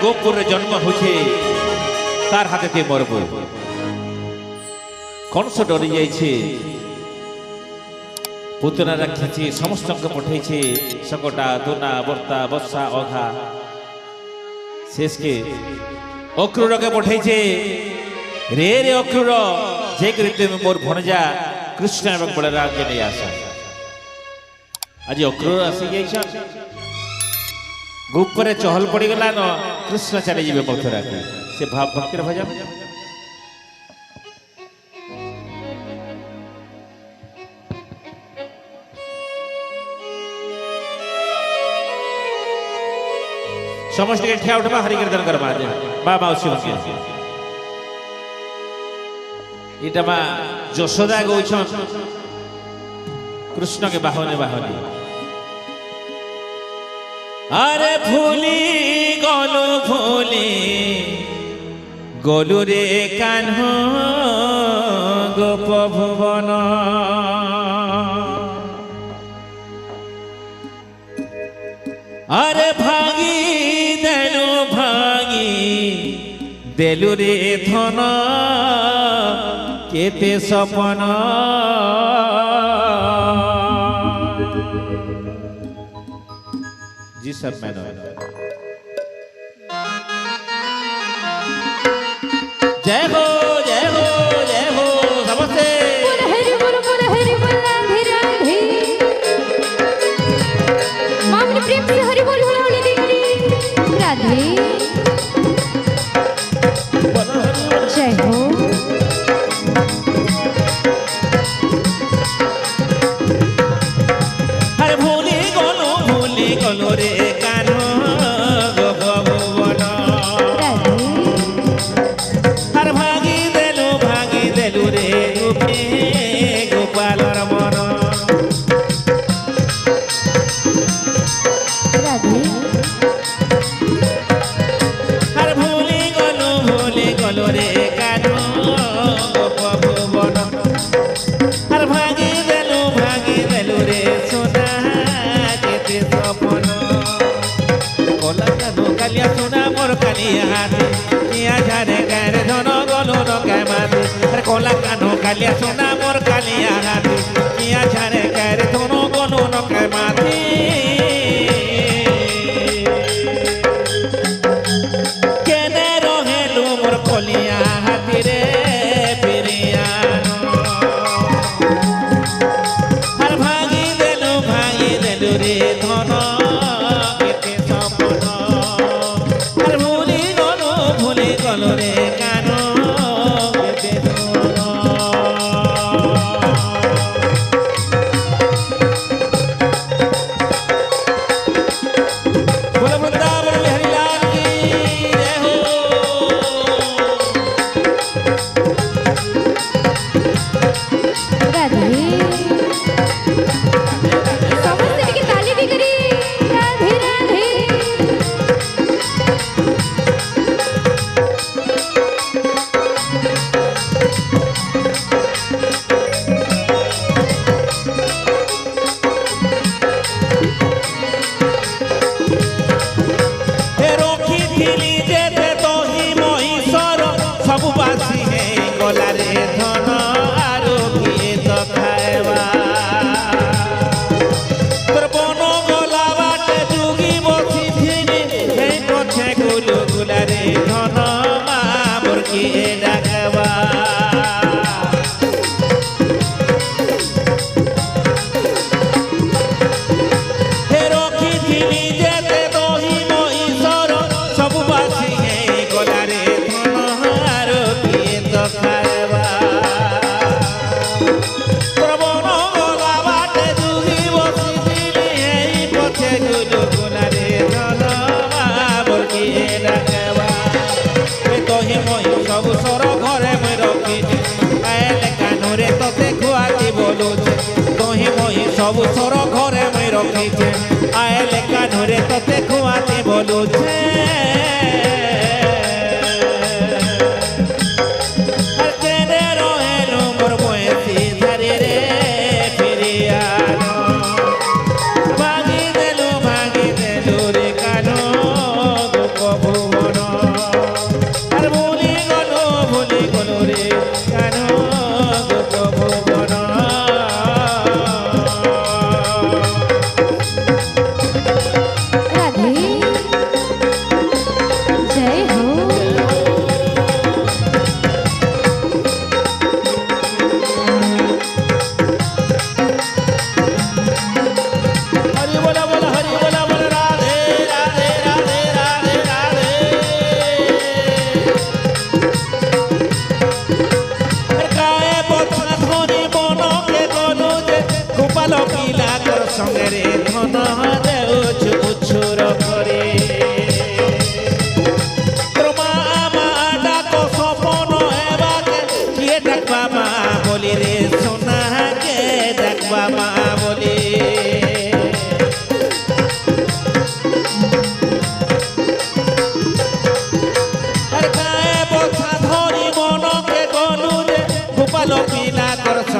গোপুরে জন্ম হয়েছে তার হাতেতে মরব। কংস ডরি যাইছে, পুতনারা খিচি সমস্তকে পঠাইছে সকটা দোনা বর্তা বর্ষা অঘা, শেষকে অক্রুরকে পঠাইছে, রে রে অক্রুর যে করে তুমি মোর ভণজা কৃষ্ণ এবং বলরামকে নিয়ে আসা। আজ অক্রুর আসি যাইছ, গোপরে চহল পড়িগলা ন কৃষ্ণ চালি যাবে মথুরাকে। সে ভাব ভক্তির ভজন समस्त के ठिया उठवा हरि कीर्तन करवा दे बा माउसी बंके इटमा यशोदा गौछन कृष्ण के बाहने बाहने। अरे भूली गलु रे कान्हो गोप भुवन, अरे भागी देलु रे धन केते सपन, जी सब मैंने जय हो जय हो जय हो नमस्ते। मामले प्रेम से हरि बोल होने देंगे राधे जय हो। अरे भूली गलो रे कान्हो गोप भुवन, अरे भागी देलु रे गोपी गोपालर मन, अरे भूली गलो रे कान्हो गोप भुवन, अरे भागी देलु रे सोना केते सपन, कोला कानो कालिया सोना मोर कालिया हाथे किया झारे गारे धन गलो न काय माथे। अरे कोला कानो कालिया सोना मोर कालिया हाथे किया झारे गारे धन गलो न काय माथे। केने रहेलु मोर कोलिया हाथी रे पिरियानो, हर भागी देलु रे धन केते सपन, हर भूली गलो रे कानो केते धन। बोलो वृंदावन बिहारी लाल की जय हो। राधे समस्त के ताली भी करी राधे राधे। रोखी थिली जेते तोही महिषर सबु बासी है गला रे धन आरो किए तो खाएबा। तोर बनो गला बाटे जुगी बसी थिनी हे पछे गुलु गुला रे धन मा मोर किए डाकबा। हे रोखी थिली जेते तोही महिषर सबु बासी है गला रे धन आरो किए तो खाएबा। तोर बनो गला बाटे जुगी बसी थिनी हे पछे गुलु गुला रे धन मा मोर किए डाकबा। तोही मही सबु सर घरे मैं रखिछि आएले कानुरे तोते खुआती बोलुछे। तोही मही सबु सर घरे मैं रखिछि आएले कानुरे तोते खुआती बोलुछे। केने रहेलु मोर बयसी धारी रे पिरियानो, भागी देलु रे कानो गोप भुवन,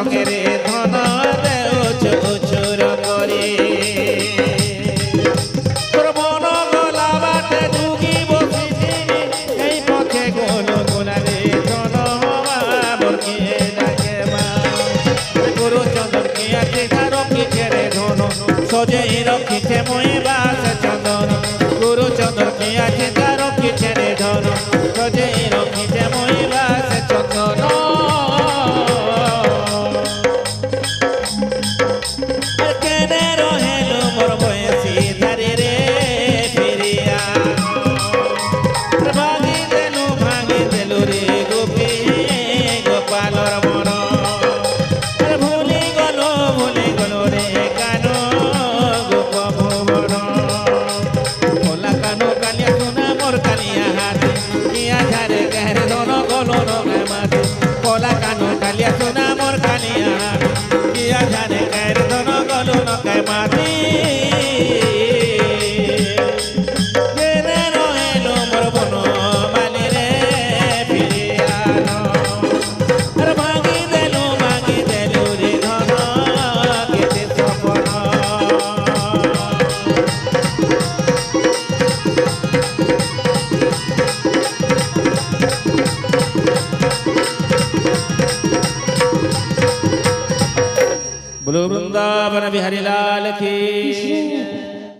সঙ্গে রে ধন দেউছ উচুর করে তোর মন গলা বাটে যুগি বসিছিলি এই পথে গোল গোলারে ধন বাবরকে ডাকে মা গুরু চন্দনকে আছে রক্ষিছে রে ধন সজেই রক্ষিছে মই বাস চন্দন গুরু চন্দনকে আছে রক্ষিছে রে ধন সজেই রক্ষিছে মই বাস চন্দন কেনে রহেল মোর বয়সী ধারে রে ফিরিয়া ভাঙি দেলু রে গোপী গোপালর মন ভুলি গল রে কানো গোপ ভুবন খোলা কানো কালিয়া সোনা মোর কালিয়া হাত কিয়া ঝারে গের ধন গল মাত খোলা কানো কালিয়া সোনা মোর কালিয়া হাত কিয়া ঝারে গের ধন গল মাতি কেনে রহেল মোর বন মালি রে ফিরিয়ানো ভাঙি দেলু রে ধন কেতে সপন बोलो वृंदावन बिहारी लाल की